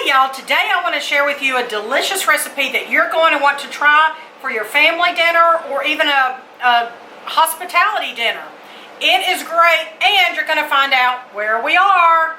Hey y'all, today I want to share with you a delicious recipe that you're going to want to try for your family dinner or even a hospitality dinner. It is great, and you're going to find out where we are.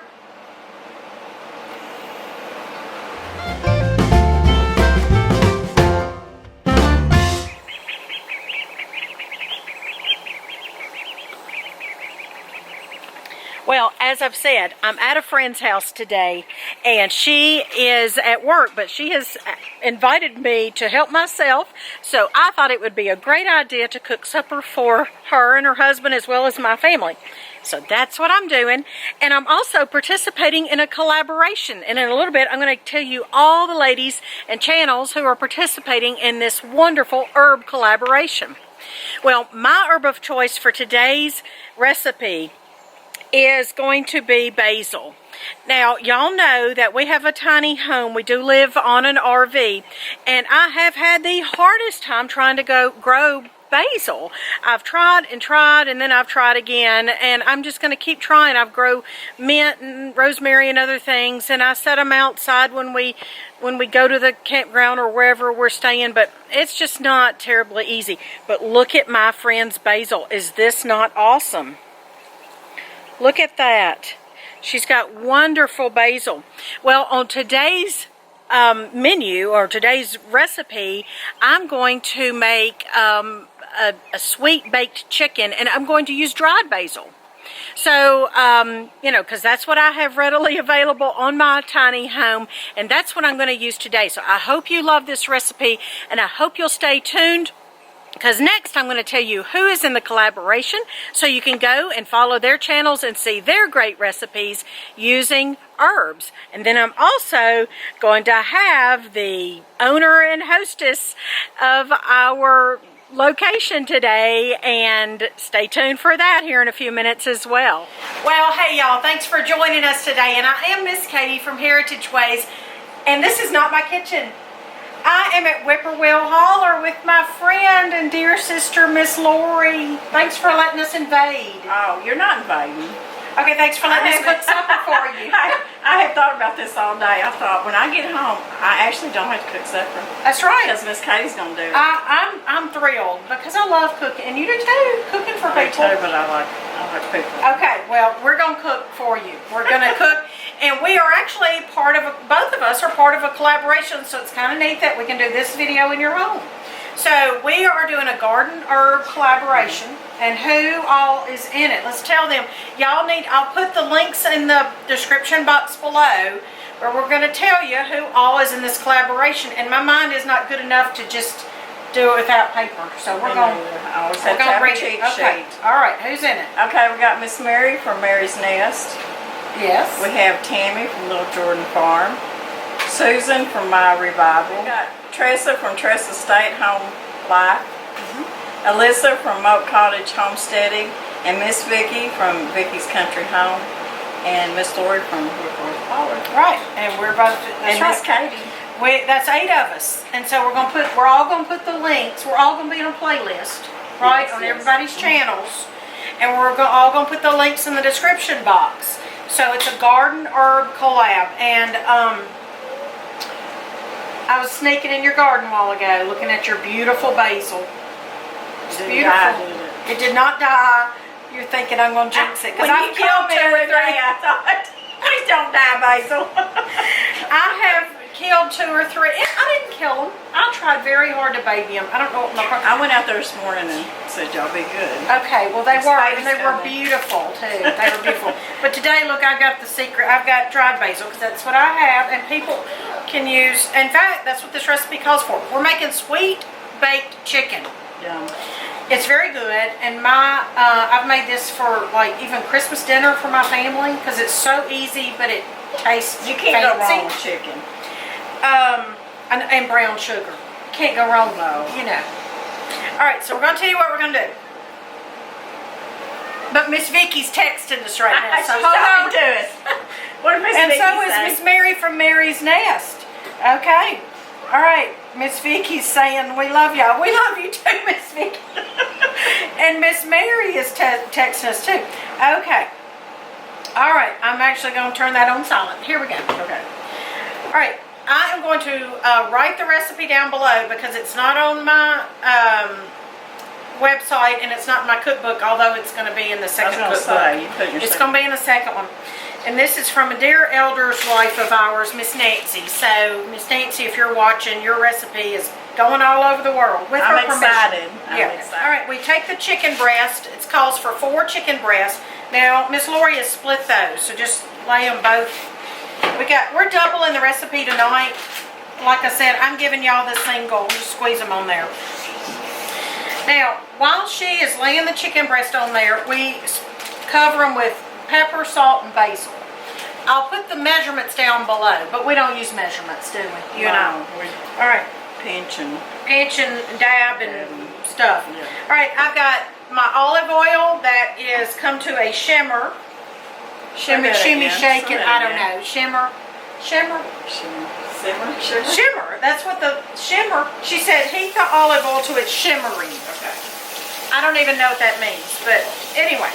Well, as I've said, I'm at a friend's house today, and she is at work, but she has invited me to help myself, so I thought it would be a great idea to cook supper for her and her husband as well as my family. So that's what I'm doing, and I'm also participating in a collaboration, and in a little bit I'm going to tell you all the ladies and channels who are participating in this wonderful herb collaboration. Well, my herb of choice for today's recipe is going to be basil. Now, y'all know that we have a tiny home. We do live on an RV, and I have had the hardest time trying to grow basil. I've tried and tried, and then I've tried again, and I'm just going to keep trying. I've grown mint and rosemary and other things, and I set them outside when we go to the campground or wherever we're staying, but it's just not terribly easy. But look at my friend's basil. Is this not awesome? Look at that. She's got wonderful basil. Well, on today's menu or today's recipe, I'm going to make a sweet baked chicken, and I'm going to use dried basil. So, you know, because that's what I have readily available on my tiny home, and that's what I'm going to use today. So I hope you love this recipe, and I hope you'll stay tuned, because next I'm going to tell you who is in the collaboration, so you can go and follow their channels and see their great recipes using herbs. And then I'm also going to have the owner and hostess of our location today, and stay tuned for that here in a few minutes as well. Well, hey y'all, thanks for joining us today, and I am Miss Katie from Heritage Ways, and this is not my kitchen. I am at Whippoorwill Holler with my friend and dear sister, Miss Lori. Thanks for letting us invade. Oh, you're not invading. Okay, thanks for letting us cook supper for you. I have thought about this all day. I thought when I get home, I actually don't have to cook supper. That's right. Because Miss Katie's going to do it. I'm thrilled because I love cooking, and you do too, cooking for people. I do too, but I like people. Okay, well, we're going to cook for you. We're going to cook. And we are actually both of us are part of a collaboration, so it's kind of neat that we can do this video in your home. So we are doing a garden herb collaboration, and who all is in it? Let's tell them. Y'all I'll put the links in the description box below, where we're going to tell you who all is in this collaboration. And my mind is not good enough to just do it without paper, so we're going to read it. Okay. All right, who's in it? Okay, we got Miss Mary from Mary's Nest. Yes. We have Tammy from Little Jordan Farm, Susan from My Revival. We got Tressa from Tressa Stay at Home Life, Alyssa from Moat, Cottage, Homesteading, and Miss Vickie from Vickie's Country Home, and Miss Lori from Whippoorwill Holler. Right, and we're both. And Miss Katie. That's 8 of us, and so we're all going to put the links. We're all going to be on a playlist, right, on everybody's channels, and we're all going to put the links in the description box. So it's a garden herb collab, and I was sneaking in your garden a while ago looking at your beautiful basil. It's beautiful. It did not die. You're thinking I'm going to jinx it, because I've killed 2 or 3. I thought, please don't die, basil. I have killed 2 or 3. I didn't kill them. I tried very hard to baby them. I don't know what I went out there this morning and said y'all be good. Okay, well they were, and they were beautiful too. They were beautiful. But today, look, I got the secret. I've got dried basil, because that's what I have, and people can use. In fact, that's what this recipe calls for. We're making sweet baked chicken. Yum. It's very good, and I've made this for like even Christmas dinner for my family, because it's so easy, but it tastes You can't go wrong with chicken. And brown sugar. Can't go wrong, no. You know. Alright, so we're going to tell you what we're going to do. But Miss Vickie's texting us right now, so hold on to us. What did Miss And Vickie so is say? Miss Mary from Mary's Nest. Okay. Alright, Miss Vickie's saying we love y'all. We love you too, Miss Vickie. And Miss Mary is texting us too. Okay. Alright, I'm actually going to turn that on silent. Here we go. Okay. All right, I am going to write the recipe down below because it's not on my website and it's not in my cookbook, although it's going to be in the second cookbook. It's going to be in the second one. And this is from a dear elder's wife of ours, Miss Nancy. So, Miss Nancy, if you're watching, your recipe is going all over the world with her permission. I'm excited. All right, we take the chicken breast. It calls for 4 chicken breasts. Now, Miss Lori has split those, so just lay them both. We're doubling the recipe tonight. Like I said, I'm giving y'all the single. Just squeeze them on there. Now, while she is laying the chicken breast on there, we cover them with pepper, salt, and basil. I'll put the measurements down below, but we don't use measurements, do we? You know. All right. Pinch and dab and stuff. Yeah. All right, I've got my olive oil that is come to a shimmer. Shimmer, shaking. I don't know. Shimmer. That's what the shimmer. She said heat the olive oil to its shimmering. Okay. I don't even know what that means, but anyway.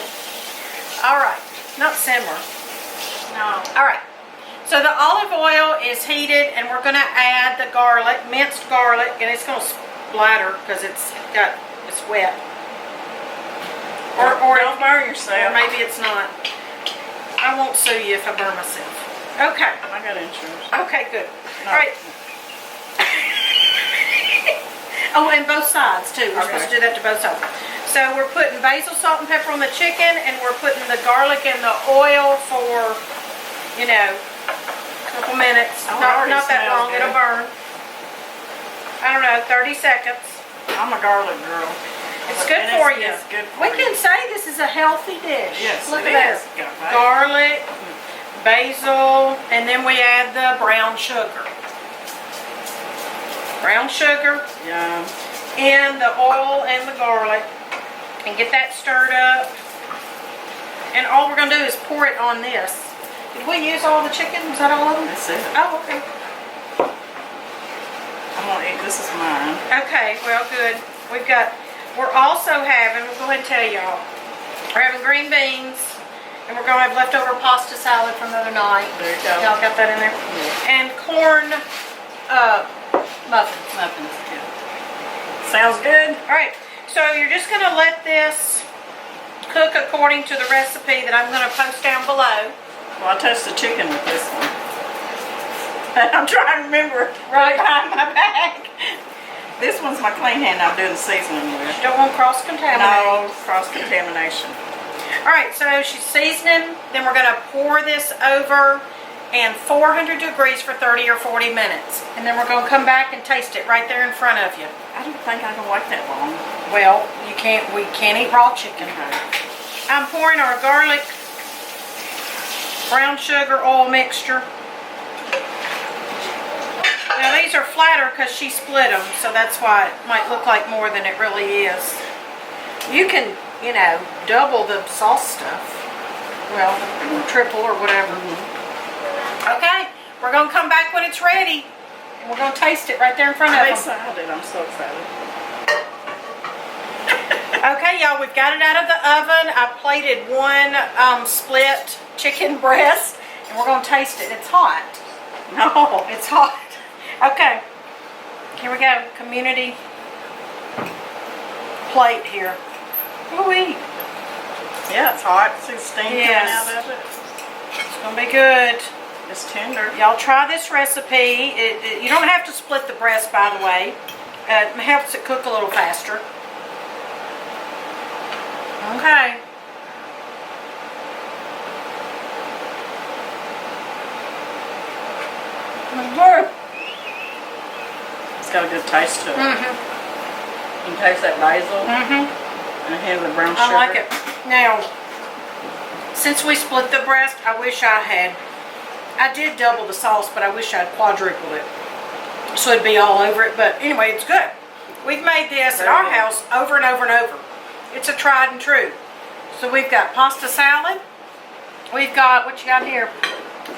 All right. Not simmer. No. All right. So the olive oil is heated, and we're going to add the garlic, minced garlic, and it's going to splatter because it's wet. Or don't burn yourself. Or maybe it's not. I won't sue you if I burn myself. Okay. I got insurance. Okay, good. No. All right. Oh, and both sides too. We're supposed to do that to both sides. So we're putting basil, salt, and pepper on the chicken, and we're putting the garlic and the oil for, you know, a couple minutes. Not that long. Good. It'll burn. I don't know, 30 seconds. I'm a garlic girl. It's good for you. It's good for we can say this is a healthy dish. Yes, look at that. Garlic, basil, and then we add the brown sugar. Brown sugar. Yeah. And the oil and the garlic. And get that stirred up. And all we're going to do is pour it on this. Did we use all the chicken? Is that all of them? That's it. Oh, okay. I'm going to eat. This is mine. Okay, well, good. We're also having, we'll go ahead and tell y'all, we're having green beans, and we're going to have leftover pasta salad from the other night. There you go. Y'all got that in there? Yeah. And corn muffins. Yeah. Sounds good. All right. So you're just going to let this cook according to the recipe that I'm going to post down below. Well, I toast the chicken with this one. I'm trying to remember right behind my back. This one's my clean hand I'm doing the seasoning with. You don't want cross-contamination. No, cross-contamination. All right, so she's seasoning. Then we're going to pour this over and 400 degrees for 30 or 40 minutes. And then we're going to come back and taste it right there in front of you. I don't think I can wait that long. Well, we can't eat raw chicken. Okay. I'm pouring our garlic, brown sugar, oil mixture. Now these are flatter because she split them, so that's why it might look like more than it really is. You can, you know, double the sauce stuff. Well, triple or whatever. Okay, we're going to come back when it's ready, and we're going to taste it right there in front of us. I'm so excited. Okay, y'all, we've got it out of the oven. I plated one split chicken breast, and we're going to taste it. It's hot. No, it's hot. Okay, here we go. Community plate here. Ooh-wee. Yeah, it's hot. See the steam coming out of it. It's going to be good. It's tender. Y'all try this recipe. You don't have to split the breast, by the way. It helps it cook a little faster. Okay. It's got a good taste to it. You can taste that basil. And a hint of the brown sugar. I like it. Now, since we split the breast, I wish I did double the sauce, but I wish I'd quadrupled it. So it'd be all over it. But anyway, it's good. We've made this at our house over and over and over. It's a tried and true. So we've got pasta salad. We've got, what you got here?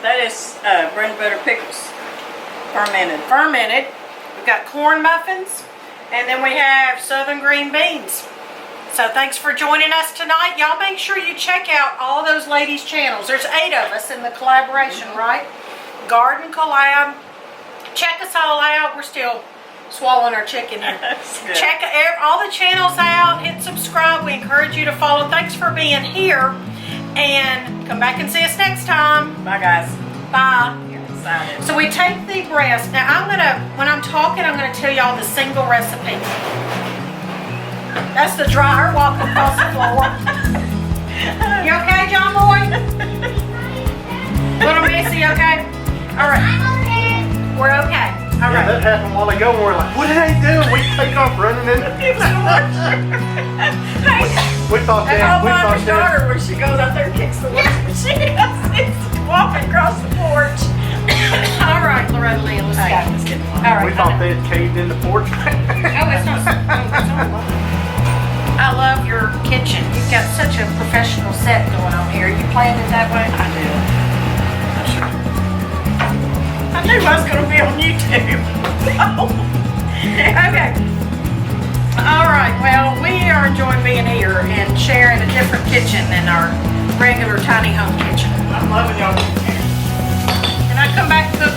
That is bread and butter pickles. Fermented. We've got corn muffins. And then we have southern green beans. So thanks for joining us tonight. Y'all make sure you check out all those ladies' channels. There's 8 of us in the collaboration, right? Garden Collab, check us all out. We're still swallowing our chicken here. Good. Check all the channels out. Hit subscribe. We encourage you to follow. Thanks for being here. And come back and see us next time. Bye, guys. Bye. You're excited. So we take the breast. Now when I'm talking, I'm gonna tell y'all the single recipe. That's the dryer walking across the floor. You okay, John Boy? Little Missy, okay? All right. I'm okay. We're okay. All Yeah, right. that happened a while ago. And we're like, what did they do? We take off running in. We thought And that. We my thought daughter, that. where she goes out there and kicks the washing machine, she's walking across the porch. All right, Loretta Lee, let's Okay, go. let's get along. All right. We thought they had caved in the porch. Oh, it's not. I love your kitchen. You've got such a professional set going on here. You planned it that way? I did. I knew I was going to be on YouTube. Okay. All right. Well, we are enjoying being here and sharing a different kitchen than our regular tiny home kitchen. I'm loving y'all. And I come back to